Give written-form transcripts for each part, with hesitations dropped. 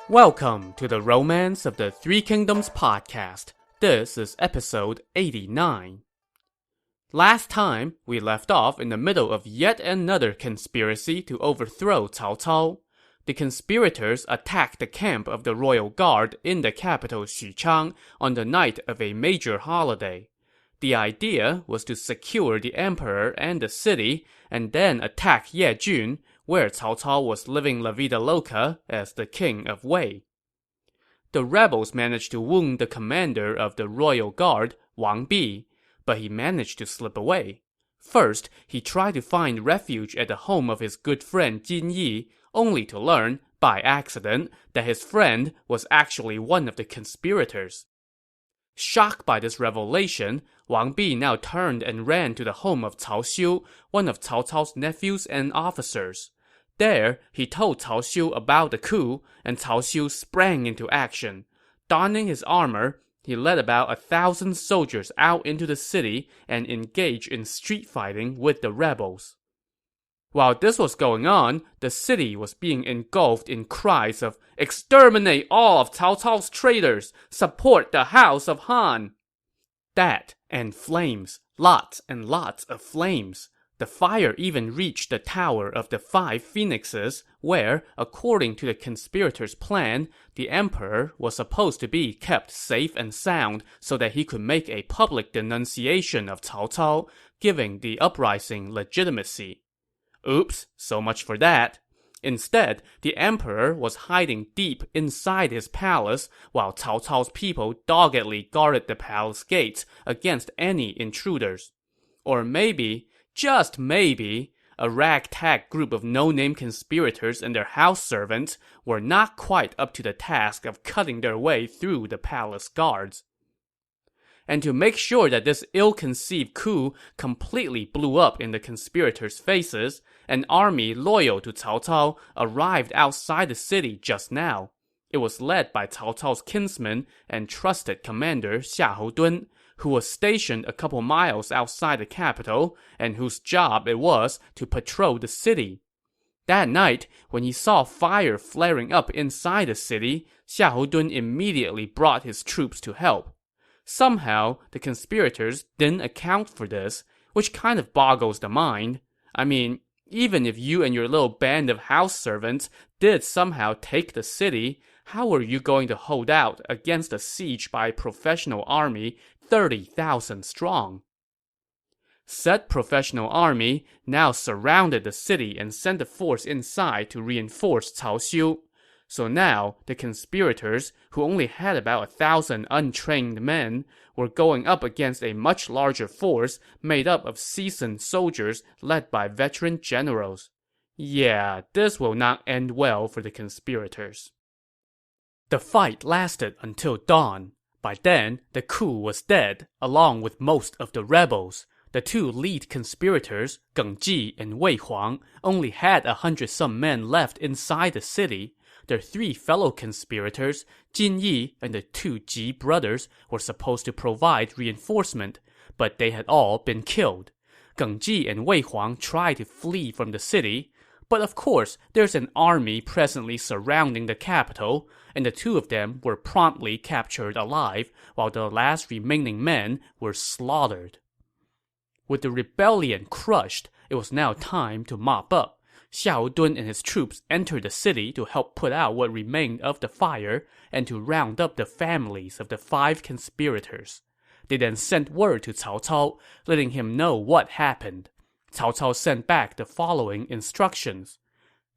Welcome to the Romance of the Three Kingdoms podcast. This is episode 89. Last time, we left off in the middle of yet another conspiracy to overthrow Cao Cao. The conspirators attacked the camp of the royal guard in the capital Xuchang on the night of a major holiday. The idea was to secure the emperor and the city, and then attack Yejun, where Cao Cao was living la vida loca as the king of Wei. The rebels managed to wound the commander of the royal guard, Wang Bi, but he managed to slip away. First, he tried to find refuge at the home of his good friend Jin Yi, only to learn, by accident, that his friend was actually one of the conspirators. Shocked by this revelation, Wang Bi now turned and ran to the home of Cao Xiu, one of Cao Cao's nephews and officers. There, he told Cao Xiu about the coup, and Cao Xiu sprang into action. Donning his armor, he led about 1,000 soldiers out into the city and engaged in street fighting with the rebels. While this was going on, the city was being engulfed in cries of "Exterminate all of Cao Cao's traitors! Support the House of Han!" That, and flames. Lots and lots of flames. The fire even reached the Tower of the Five Phoenixes, where, according to the conspirators' plan, the emperor was supposed to be kept safe and sound so that he could make a public denunciation of Cao Cao, giving the uprising legitimacy. Oops, so much for that. Instead, the emperor was hiding deep inside his palace, while Cao Cao's people doggedly guarded the palace gates against any intruders. Or maybe, just maybe, a ragtag group of no-name conspirators and their house servants were not quite up to the task of cutting their way through the palace guards. And to make sure that this ill-conceived coup completely blew up in the conspirators' faces, an army loyal to Cao Cao arrived outside the city just now. It was led by Cao Cao's kinsman and trusted commander Xiahou Dun, who was stationed a couple miles outside the capital, and whose job it was to patrol the city. That night, when he saw fire flaring up inside the city, Xiahou Dun immediately brought his troops to help. Somehow, the conspirators didn't account for this, which kind of boggles the mind. I mean, even if you and your little band of house servants did somehow take the city, how were you going to hold out against a siege by a professional army 30,000 strong? Said professional army now surrounded the city and sent a force inside to reinforce Cao Xiu. So now, the conspirators, who only had about 1,000 untrained men, were going up against a much larger force made up of seasoned soldiers led by veteran generals. Yeah, this will not end well for the conspirators. The fight lasted until dawn. By then, the coup was dead, along with most of the rebels. The two lead conspirators, Geng Ji and Wei Huang, only had 100-some men left inside the city. Their three fellow conspirators, Jin Yi and the two Ji brothers, were supposed to provide reinforcement, but they had all been killed. Geng Ji and Wei Huang tried to flee from the city, but of course there's an army presently surrounding the capital, and the two of them were promptly captured alive, while the last remaining men were slaughtered. With the rebellion crushed, it was now time to mop up. Xiahou Dun and his troops entered the city to help put out what remained of the fire and to round up the families of the 5 conspirators. They then sent word to Cao Cao, letting him know what happened. Cao Cao sent back the following instructions.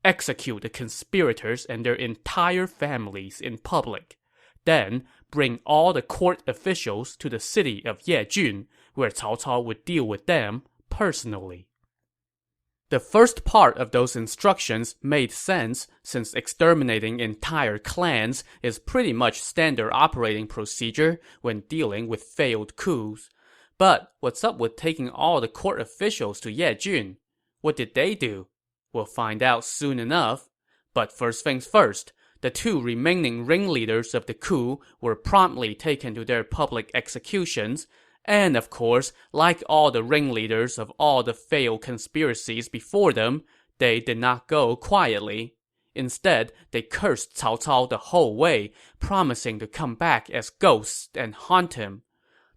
Execute the conspirators and their entire families in public. Then, bring all the court officials to the city of Yejun, where Cao Cao would deal with them personally. The first part of those instructions made sense, since exterminating entire clans is pretty much standard operating procedure when dealing with failed coups. But what's up with taking all the court officials to Yejun? What did they do? We'll find out soon enough. But first things first, the two remaining ringleaders of the coup were promptly taken to their public executions, and of course, like all the ringleaders of all the failed conspiracies before them, they did not go quietly. Instead, they cursed Cao Cao the whole way, promising to come back as ghosts and haunt him.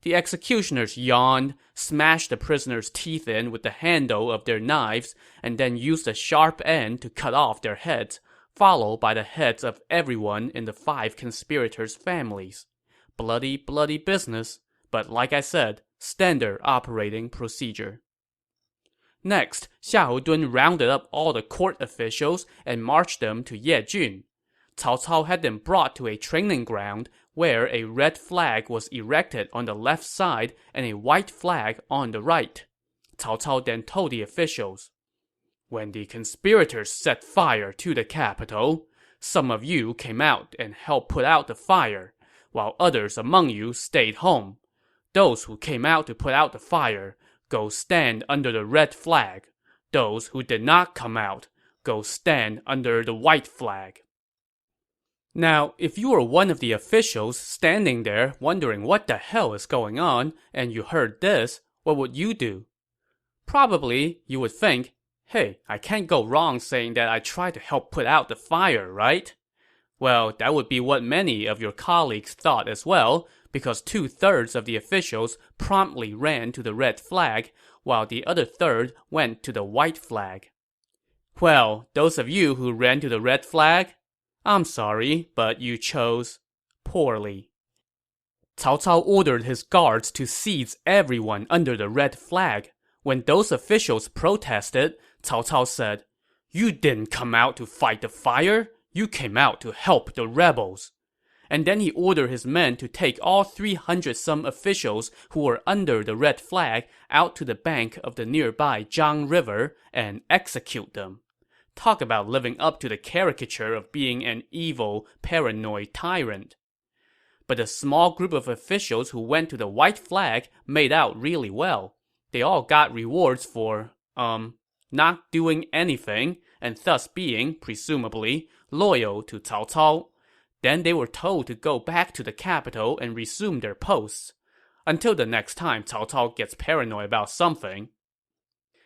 The executioners yawned, smashed the prisoners' teeth in with the handle of their knives, and then used the sharp end to cut off their heads, followed by the heads of everyone in the 5 conspirators' families. Bloody, bloody business, but like I said, standard operating procedure. Next, Xiahou Dun rounded up all the court officials and marched them to Yejun. Cao Cao had them brought to a training ground where a red flag was erected on the left side and a white flag on the right. Cao Cao then told the officials, "When the conspirators set fire to the capital, some of you came out and helped put out the fire, while others among you stayed home. Those who came out to put out the fire, go stand under the red flag. Those who did not come out, go stand under the white flag." Now, if you were one of the officials standing there wondering what the hell is going on, and you heard this, what would you do? Probably, you would think, hey, I can't go wrong saying that I tried to help put out the fire, right? Well, that would be what many of your colleagues thought as well, because 2/3 of the officials promptly ran to the red flag, while the other third went to the white flag. Well, those of you who ran to the red flag, I'm sorry, but you chose poorly. Cao Cao ordered his guards to seize everyone under the red flag. When those officials protested, Cao Cao said, "You didn't come out to fight the fire, you came out to help the rebels." And then he ordered his men to take all 300-some officials who were under the red flag out to the bank of the nearby Zhang River and execute them. Talk about living up to the caricature of being an evil, paranoid tyrant. But the small group of officials who went to the white flag made out really well. They all got rewards for, not doing anything, and thus being, presumably, loyal to Cao Cao. Then they were told to go back to the capital and resume their posts. Until the next time Cao Cao gets paranoid about something.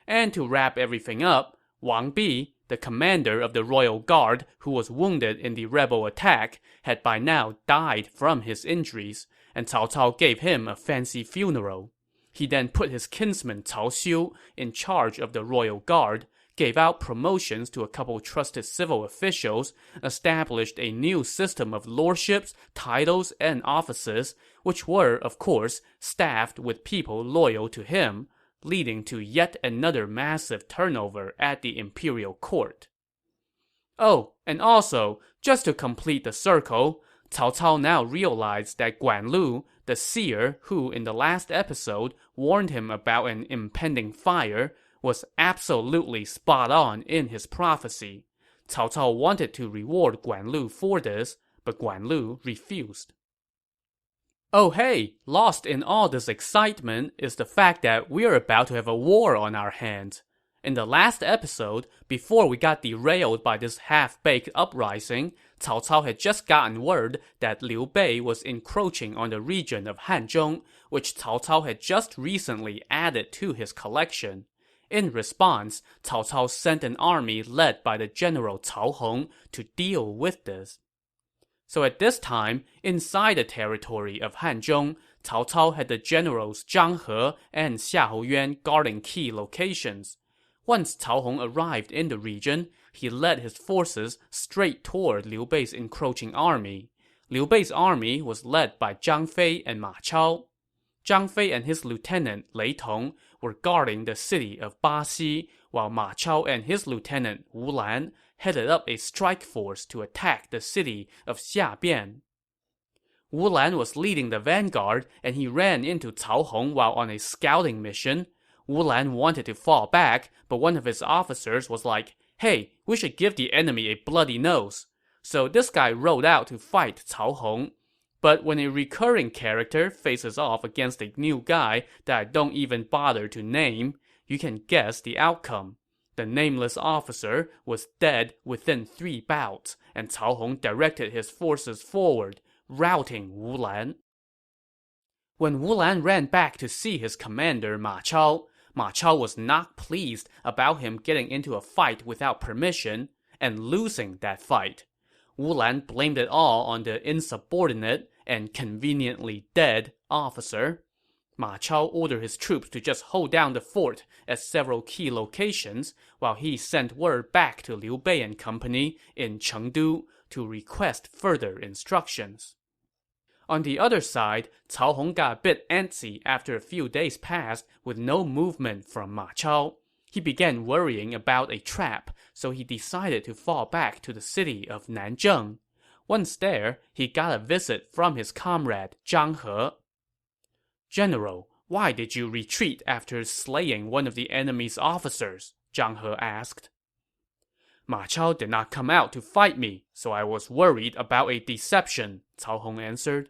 And to wrap everything up, Wang Bi, the commander of the royal guard who was wounded in the rebel attack, had by now died from his injuries, and Cao Cao gave him a fancy funeral. He then put his kinsman Cao Xiu in charge of the royal guard, gave out promotions to a couple trusted civil officials, established a new system of lordships, titles, and offices, which were, of course, staffed with people loyal to him, leading to yet another massive turnover at the imperial court. Oh, and also, just to complete the circle, Cao Cao now realized that Guan Lu, the seer who in the last episode warned him about an impending fire, was absolutely spot on in his prophecy. Cao Cao wanted to reward Guan Lu for this, but Guan Lu refused. Oh hey, lost in all this excitement is the fact that we're about to have a war on our hands. In the last episode, before we got derailed by this half-baked uprising, Cao Cao had just gotten word that Liu Bei was encroaching on the region of Hanzhong, which Cao Cao had just recently added to his collection. In response, Cao Cao sent an army led by the general Cao Hong to deal with this. So at this time, inside the territory of Hanzhong, Cao Cao had the generals Zhang He and Xiahou Yuan guarding key locations. Once Cao Hong arrived in the region, he led his forces straight toward Liu Bei's encroaching army. Liu Bei's army was led by Zhang Fei and Ma Chao. Zhang Fei and his lieutenant Lei Tong were guarding the city of Baxi, while Ma Chao and his lieutenant Wu Lan headed up a strike force to attack the city of Xiabian. Wu Lan was leading the vanguard, and he ran into Cao Hong while on a scouting mission. Wu Lan wanted to fall back, but one of his officers was like, "Hey, we should give the enemy a bloody nose." So this guy rode out to fight Cao Hong. But when a recurring character faces off against a new guy that I don't even bother to name, you can guess the outcome. The nameless officer was dead within 3 bouts, and Cao Hong directed his forces forward, routing Wu Lan. When Wu Lan ran back to see his commander Ma Chao was not pleased about him getting into a fight without permission, and losing that fight. Wu Lan blamed it all on the insubordinate and conveniently dead officer. Ma Chao ordered his troops to just hold down the fort at several key locations, while he sent word back to Liu Bei and company in Chengdu to request further instructions. On the other side, Cao Hong got a bit antsy after a few days passed with no movement from Ma Chao. He began worrying about a trap, so he decided to fall back to the city of Nanzheng. Once there, he got a visit from his comrade Zhang He. "General, why did you retreat after slaying one of the enemy's officers?" Zhang He asked. "Ma Chao did not come out to fight me, so I was worried about a deception," Cao Hong answered.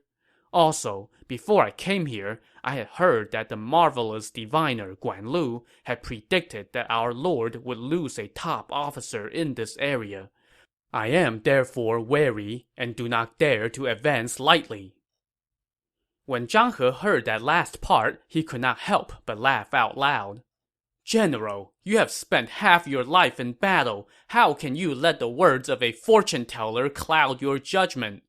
"Also, before I came here, I had heard that the marvelous diviner Guan Lu had predicted that our lord would lose a top officer in this area. I am therefore wary and do not dare to advance lightly." When Zhang He heard that last part, he could not help but laugh out loud. "General, you have spent half your life in battle. How can you let the words of a fortune-teller cloud your judgment?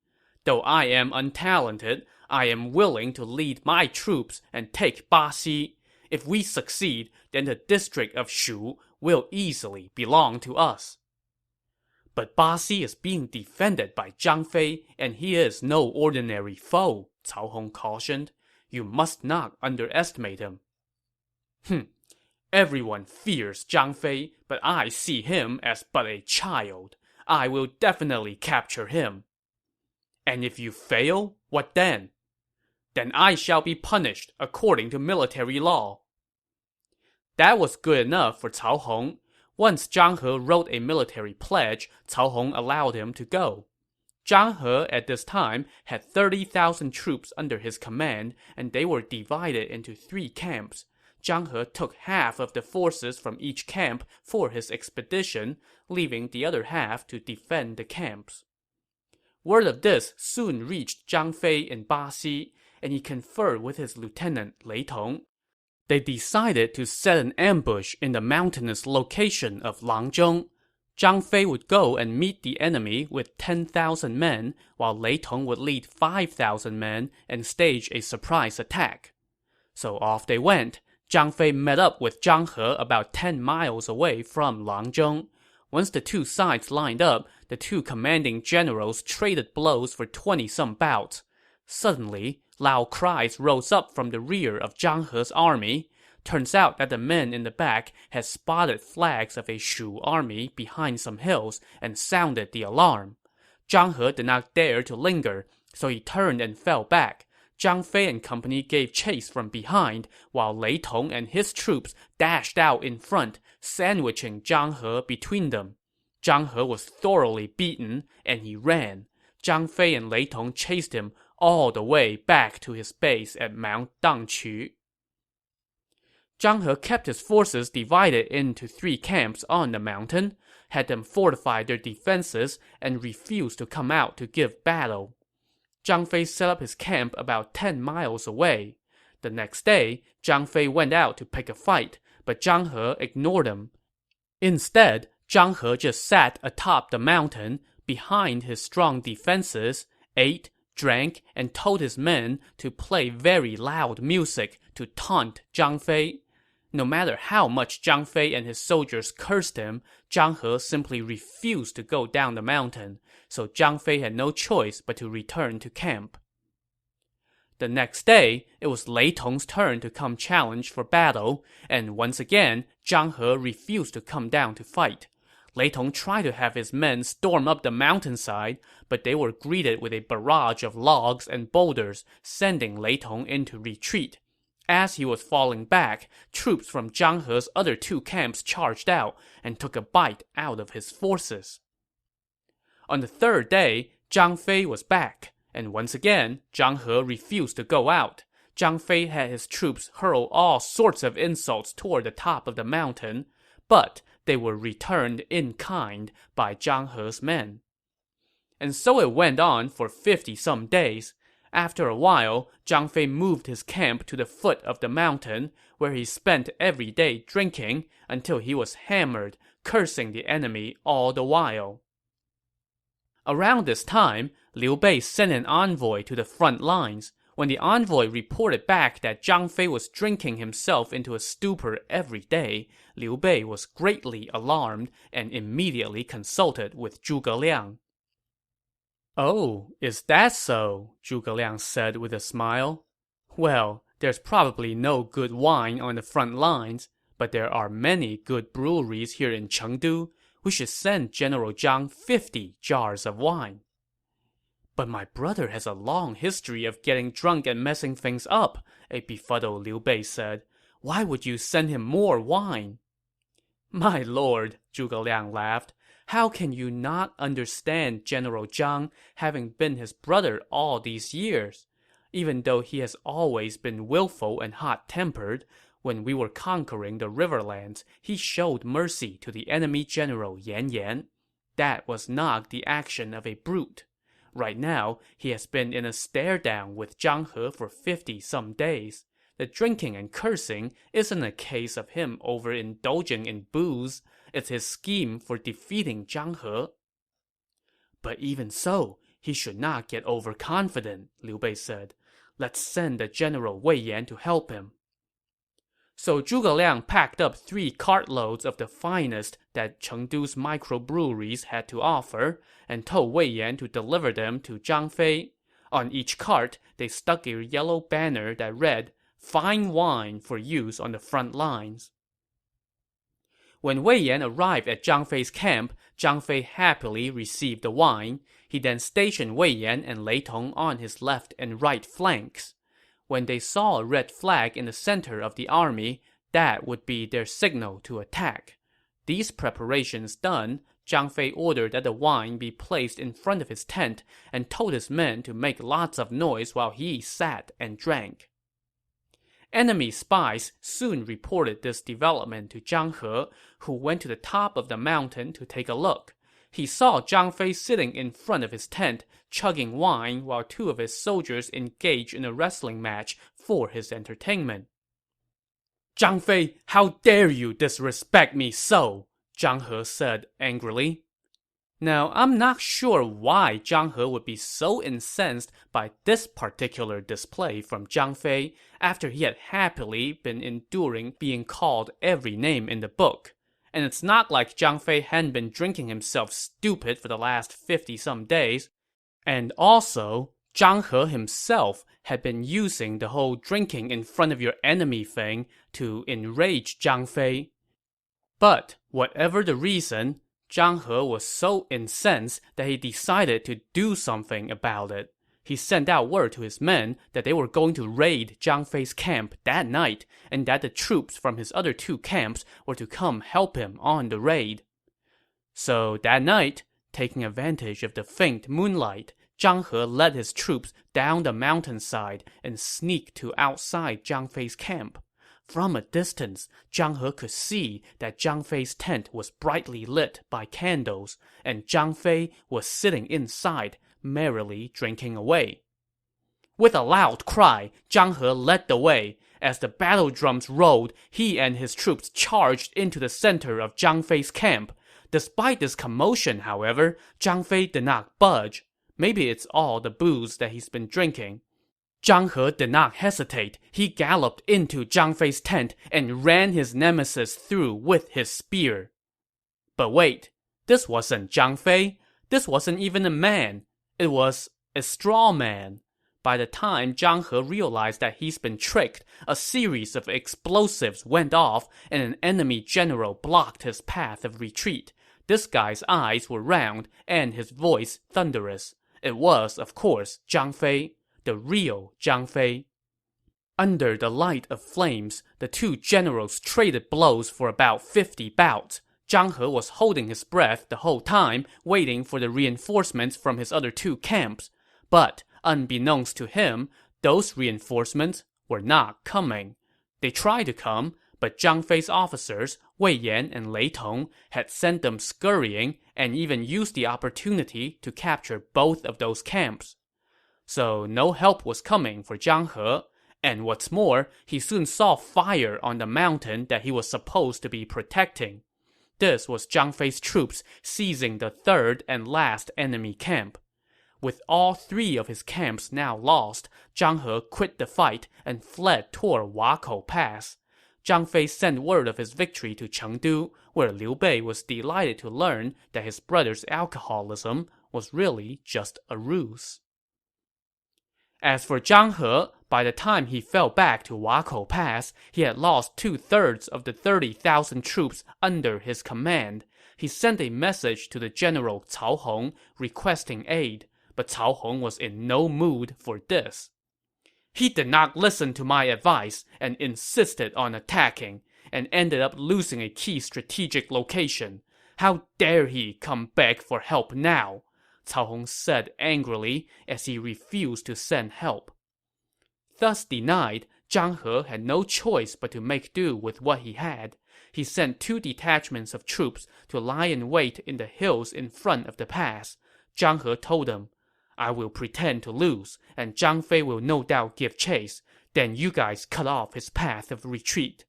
Though I am untalented, I am willing to lead my troops and take Baxi. If we succeed, then the district of Shu will easily belong to us." "But Baxi is being defended by Zhang Fei, and he is no ordinary foe," Cao Hong cautioned. "You must not underestimate him." "Everyone fears Zhang Fei, but I see him as but a child. I will definitely capture him." "And if you fail, what then?" "Then I shall be punished according to military law." That was good enough for Cao Hong. Once Zhang He wrote a military pledge, Cao Hong allowed him to go. Zhang He at this time had 30,000 troops under his command, and they were divided into 3 camps. Zhang He took half of the forces from each camp for his expedition, leaving the other half to defend the camps. Word of this soon reached Zhang Fei in Baxi, and he conferred with his lieutenant Lei Tong. They decided to set an ambush in the mountainous location of Langzhong. Zhang Fei would go and meet the enemy with 10,000 men, while Lei Tong would lead 5,000 men and stage a surprise attack. So off they went. Zhang Fei met up with Zhang He about 10 miles away from Langzhong. Once the two sides lined up, the two commanding generals traded blows for 20-some bouts. Suddenly, loud cries rose up from the rear of Zhang He's army. Turns out that the men in the back had spotted flags of a Shu army behind some hills and sounded the alarm. Zhang He did not dare to linger, so he turned and fell back. Zhang Fei and company gave chase from behind, while Lei Tong and his troops dashed out in front, sandwiching Zhang He between them. Zhang He was thoroughly beaten, and he ran. Zhang Fei and Lei Tong chased him all the way back to his base at Mount Dangqu. Zhang He kept his forces divided into 3 camps on the mountain, had them fortify their defenses, and refused to come out to give battle. Zhang Fei set up his camp about 10 miles away. The next day, Zhang Fei went out to pick a fight, but Zhang He ignored him. Instead, Zhang He just sat atop the mountain, behind his strong defenses, ate, drank, and told his men to play very loud music to taunt Zhang Fei. No matter how much Zhang Fei and his soldiers cursed him, Zhang He simply refused to go down the mountain, so Zhang Fei had no choice but to return to camp. The next day, it was Lei Tong's turn to come challenge for battle, and once again, Zhang He refused to come down to fight. Lei Tong tried to have his men storm up the mountainside, but they were greeted with a barrage of logs and boulders, sending Lei Tong into retreat. As he was falling back, troops from Zhang He's other 2 camps charged out and took a bite out of his forces. On the 3rd day, Zhang Fei was back, and once again, Zhang He refused to go out. Zhang Fei had his troops hurl all sorts of insults toward the top of the mountain, but they were returned in kind by Zhang He's men. And so it went on for 50-some days. After a while, Zhang Fei moved his camp to the foot of the mountain, where he spent every day drinking until he was hammered, cursing the enemy all the while. Around this time, Liu Bei sent an envoy to the front lines. When the envoy reported back that Zhang Fei was drinking himself into a stupor every day, Liu Bei was greatly alarmed and immediately consulted with Zhuge Liang. "Oh, is that so?" Zhuge Liang said with a smile. "Well, there's probably no good wine on the front lines, but there are many good breweries here in Chengdu. We should send General Zhang 50 jars of wine." "But my brother has a long history of getting drunk and messing things up," a befuddled Liu Bei said. "Why would you send him more wine?" "My lord," Zhuge Liang laughed, "how can you not understand General Zhang, having been his brother all these years? Even though he has always been willful and hot-tempered, when we were conquering the riverlands, he showed mercy to the enemy general Yan Yan. That was not the action of a brute. Right now, he has been in a stare-down with Zhang He for 50-some days. The drinking and cursing isn't a case of him overindulging in booze. It's his scheme for defeating Zhang He." "But even so, he should not get overconfident," Liu Bei said. "Let's send the general Wei Yan to help him." So Zhuge Liang packed up 3 cartloads of the finest that Chengdu's microbreweries had to offer, and told Wei Yan to deliver them to Zhang Fei. On each cart, they stuck a yellow banner that read, "Fine wine for use on the front lines." When Wei Yan arrived at Zhang Fei's camp, Zhang Fei happily received the wine. He then stationed Wei Yan and Lei Tong on his left and right flanks. When they saw a red flag in the center of the army, that would be their signal to attack. These preparations done, Zhang Fei ordered that the wine be placed in front of his tent and told his men to make lots of noise while he sat and drank. Enemy spies soon reported this development to Zhang He, who went to the top of the mountain to take a look. He saw Zhang Fei sitting in front of his tent, chugging wine while 2 of his soldiers engaged in a wrestling match for his entertainment. "Zhang Fei, how dare you disrespect me so?" Zhang He said angrily. Now, I'm not sure why Zhang He would be so incensed by this particular display from Zhang Fei after he had happily been enduring being called every name in the book. And it's not like Zhang Fei hadn't been drinking himself stupid for the last 50-some days. And also, Zhang He himself had been using the whole drinking in front of your enemy thing to enrage Zhang Fei. But whatever the reason, Zhang He was so incensed that he decided to do something about it. He sent out word to his men that they were going to raid Zhang Fei's camp that night, and that the troops from his other 2 camps were to come help him on the raid. So that night, taking advantage of the faint moonlight, Zhang He led his troops down the mountainside and sneaked to outside Zhang Fei's camp. From a distance, Zhang He could see that Zhang Fei's tent was brightly lit by candles, and Zhang Fei was sitting inside, merrily drinking away. With a loud cry, Zhang He led the way. As the battle drums rolled, he and his troops charged into the center of Zhang Fei's camp. Despite this commotion, however, Zhang Fei did not budge. Maybe it's all the booze that he's been drinking. Zhang He did not hesitate. He galloped into Zhang Fei's tent and ran his nemesis through with his spear. But wait, this wasn't Zhang Fei. This wasn't even a man. It was a straw man. By the time Zhang He realized that he's been tricked, a series of explosives went off and an enemy general blocked his path of retreat. This guy's eyes were round and his voice thunderous. It was, of course, Zhang Fei, the real Zhang Fei. Under the light of flames, the 2 generals traded blows for about 50 bouts. Zhang He was holding his breath the whole time, waiting for the reinforcements from his other 2 camps. But, unbeknownst to him, those reinforcements were not coming. They tried to come, but Zhang Fei's officers, Wei Yan and Lei Tong, had sent them scurrying and even used the opportunity to capture both of those camps. so no help was coming for Zhang He. And what's more, he soon saw fire on the mountain that he was supposed to be protecting. This was Zhang Fei's troops seizing the third and last enemy camp. With all three of his camps now lost, Zhang He quit the fight and fled toward Wakou Pass. Zhang Fei sent word of his victory to Chengdu, where Liu Bei was delighted to learn that his brother's alcoholism was really just a ruse. As for Zhang He, by the time he fell back to Wakou Pass, he had lost 2/3 of the 30,000 troops under his command. He sent a message to the general Cao Hong requesting aid, but Cao Hong was in no mood for this. He did not listen to my advice and insisted on attacking, and ended up losing a key strategic location. How dare he come beg for help now? Cao Hong said angrily as he refused to send help. Thus denied, Zhang He had no choice but to make do with what he had. He sent 2 detachments of troops to lie in wait in the hills in front of the pass. Zhang He told them, "I will pretend to lose, and Zhang Fei will no doubt give chase. Then you guys cut off his path of retreat."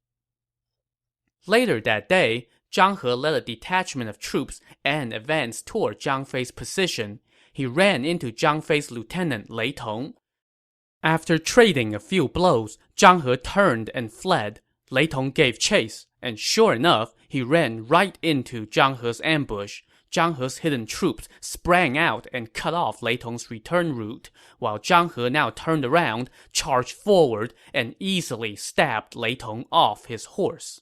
Later that day, Zhang He led a detachment of troops and advanced toward Zhang Fei's position. He ran into Zhang Fei's lieutenant Lei Tong. After trading a few blows, Zhang He turned and fled. Lei Tong gave chase, and sure enough, he ran right into Zhang He's ambush. Zhang He's hidden troops sprang out and cut off Lei Tong's return route, while Zhang He now turned around, charged forward, and easily stabbed Lei Tong off his horse.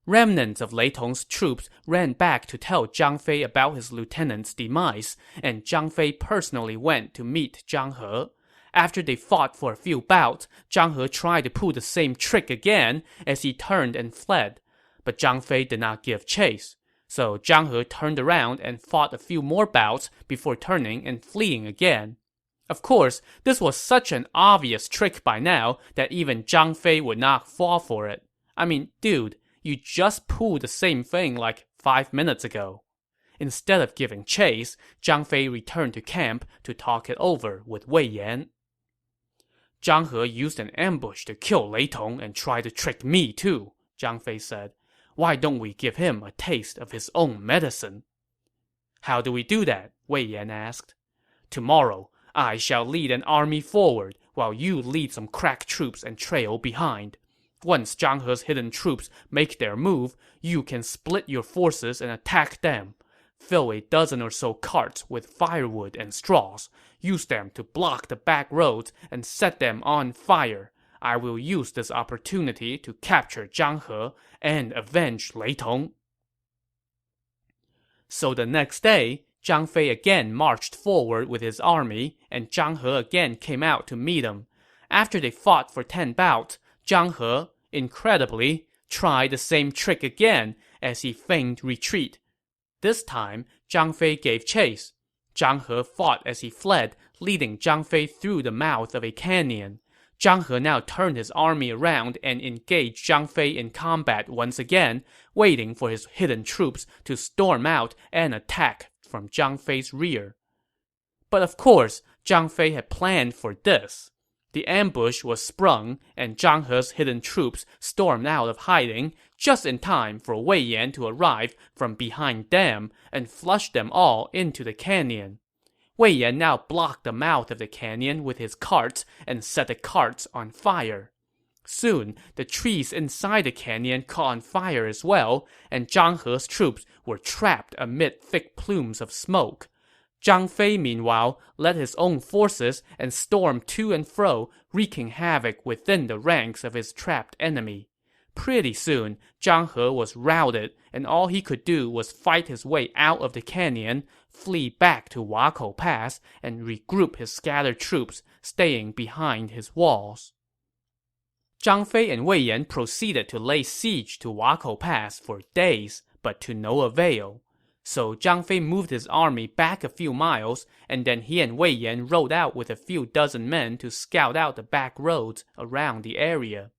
Remnants of Lei Tong's troops ran back to tell Zhang Fei about his lieutenant's demise, and Zhang Fei personally went to meet Zhang He. After they fought for a few bouts, Zhang He tried to pull the same trick again as he turned and fled. But Zhang Fei did not give chase. So Zhang He turned around and fought a few more bouts before turning and fleeing again. Of course, this was such an obvious trick by now that even Zhang Fei would not fall for it. I mean, dude, you just pulled the same thing like 5 minutes ago. Instead of giving chase, Zhang Fei returned to camp to talk it over with Wei Yan. "Zhang He used an ambush to kill Lei Tong and tried to trick me too," Zhang Fei said. "Why don't we give him a taste of his own medicine?" "How do we do that?" Wei Yan asked. "Tomorrow, I shall lead an army forward, while you lead some crack troops and trail behind. Once Zhang He's hidden troops make their move, you can split your forces and attack them. Fill a dozen or so carts with firewood and straws. Use them to block the back roads and set them on fire. I will use this opportunity to capture Zhang He and avenge Lei Tong." So the next day, Zhang Fei again marched forward with his army, and Zhang He again came out to meet him. After they fought for 10 bouts, Zhang He, incredibly, tried the same trick again as he feigned retreat. This time, Zhang Fei gave chase. Zhang He fought as he fled, leading Zhang Fei through the mouth of a canyon. Zhang He now turned his army around and engaged Zhang Fei in combat once again, waiting for his hidden troops to storm out and attack from Zhang Fei's rear. But of course, Zhang Fei had planned for this. The ambush was sprung, and Zhang He's hidden troops stormed out of hiding just in time for Wei Yan to arrive from behind them and flush them all into the canyon. Wei Yan now blocked the mouth of the canyon with his carts and set the carts on fire. Soon, the trees inside the canyon caught on fire as well, and Zhang He's troops were trapped amid thick plumes of smoke. Zhang Fei, meanwhile, led his own forces and stormed to and fro, wreaking havoc within the ranks of his trapped enemy. Pretty soon, Zhang He was routed, and all he could do was fight his way out of the canyon, flee back to Wakou Pass, and regroup his scattered troops, staying behind his walls. Zhang Fei and Wei Yan proceeded to lay siege to Wakou Pass for days, but to no avail. So Zhang Fei moved his army back a few miles, and then he and Wei Yan rode out with a few dozen men to scout out the back roads around the area.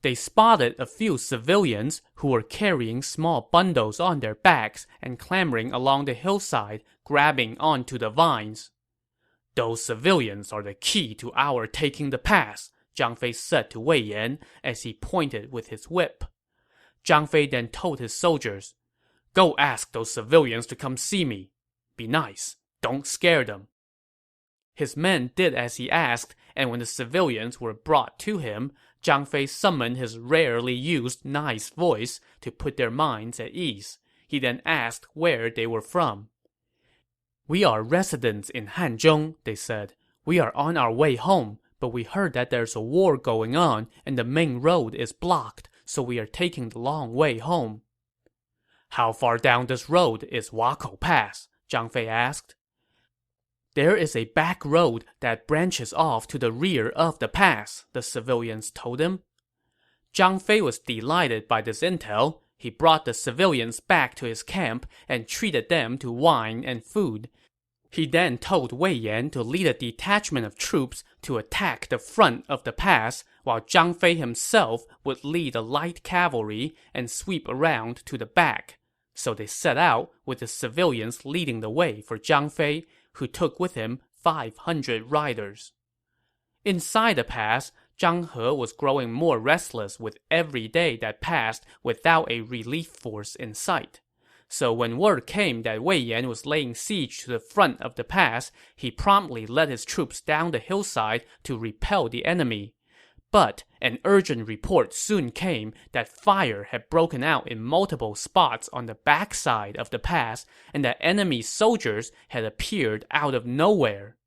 They spotted a few civilians who were carrying small bundles on their backs and clambering along the hillside, grabbing onto the vines. Those civilians are the key to our taking the pass, Zhang Fei said to Wei Yan as he pointed with his whip. Zhang Fei then told his soldiers, "Go ask those civilians to come see me. Be nice. Don't scare them." His men did as he asked, and when the civilians were brought to him, Zhang Fei summoned his rarely used nice voice to put their minds at ease. He then asked where they were from. "We are residents in Hanzhong," they said. "We are on our way home, but we heard that there's a war going on and the main road is blocked, so we are taking the long way home." "How far down this road is Wakou Pass?" Zhang Fei asked. "There is a back road that branches off to the rear of the pass," the civilians told him. Zhang Fei was delighted by this intel. He brought the civilians back to his camp and treated them to wine and food. He then told Wei Yan to lead a detachment of troops to attack the front of the pass, while Zhang Fei himself would lead the light cavalry and sweep around to the back. So they set out, with the civilians leading the way for Zhang Fei, who took with him 500 riders. Inside the pass, Zhang He was growing more restless with every day that passed without a relief force in sight. So when word came that Wei Yan was laying siege to the front of the pass, he promptly led his troops down the hillside to repel the enemy. But an urgent report soon came that fire had broken out in multiple spots on the backside of the pass, and that enemy soldiers had appeared out of nowhere.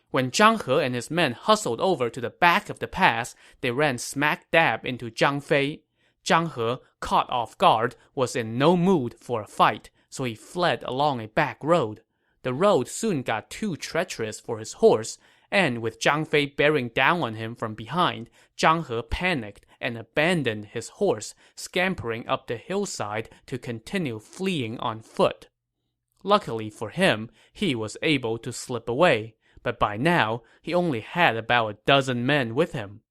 When Zhang He and his men hustled over to the back of the pass, they ran smack dab into Zhang Fei. Zhang He, caught off guard, was in no mood for a fight, so he fled along a back road. The road soon got too treacherous for his horse, and with Zhang Fei bearing down on him from behind, Zhang He panicked and abandoned his horse, scampering up the hillside to continue fleeing on foot. Luckily for him, he was able to slip away, but by now, he only had about a dozen men with him.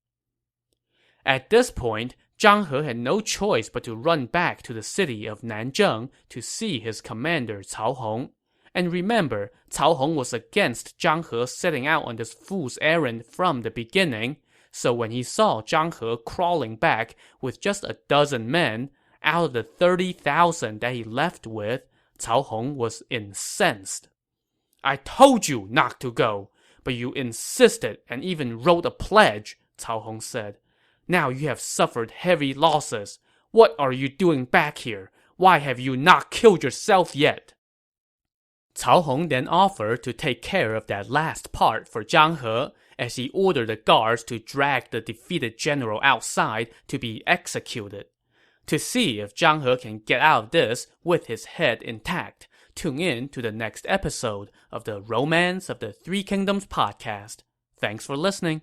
At this point, Zhang He had no choice but to run back to the city of Nanzheng to see his commander Cao Hong. And remember, Cao Hong was against Zhang He setting out on this fool's errand from the beginning, so when he saw Zhang He crawling back with just a dozen men, out of the 30,000 that he left with, Cao Hong was incensed. "I told you not to go, but you insisted and even wrote a pledge," Cao Hong said. "Now you have suffered heavy losses. What are you doing back here? Why have you not killed yourself yet?" Cao Hong then offered to take care of that last part for Zhang He, as he ordered the guards to drag the defeated general outside to be executed. To see if Zhang He can get out of this with his head intact, tune in to the next episode of the Romance of the Three Kingdoms podcast. Thanks for listening.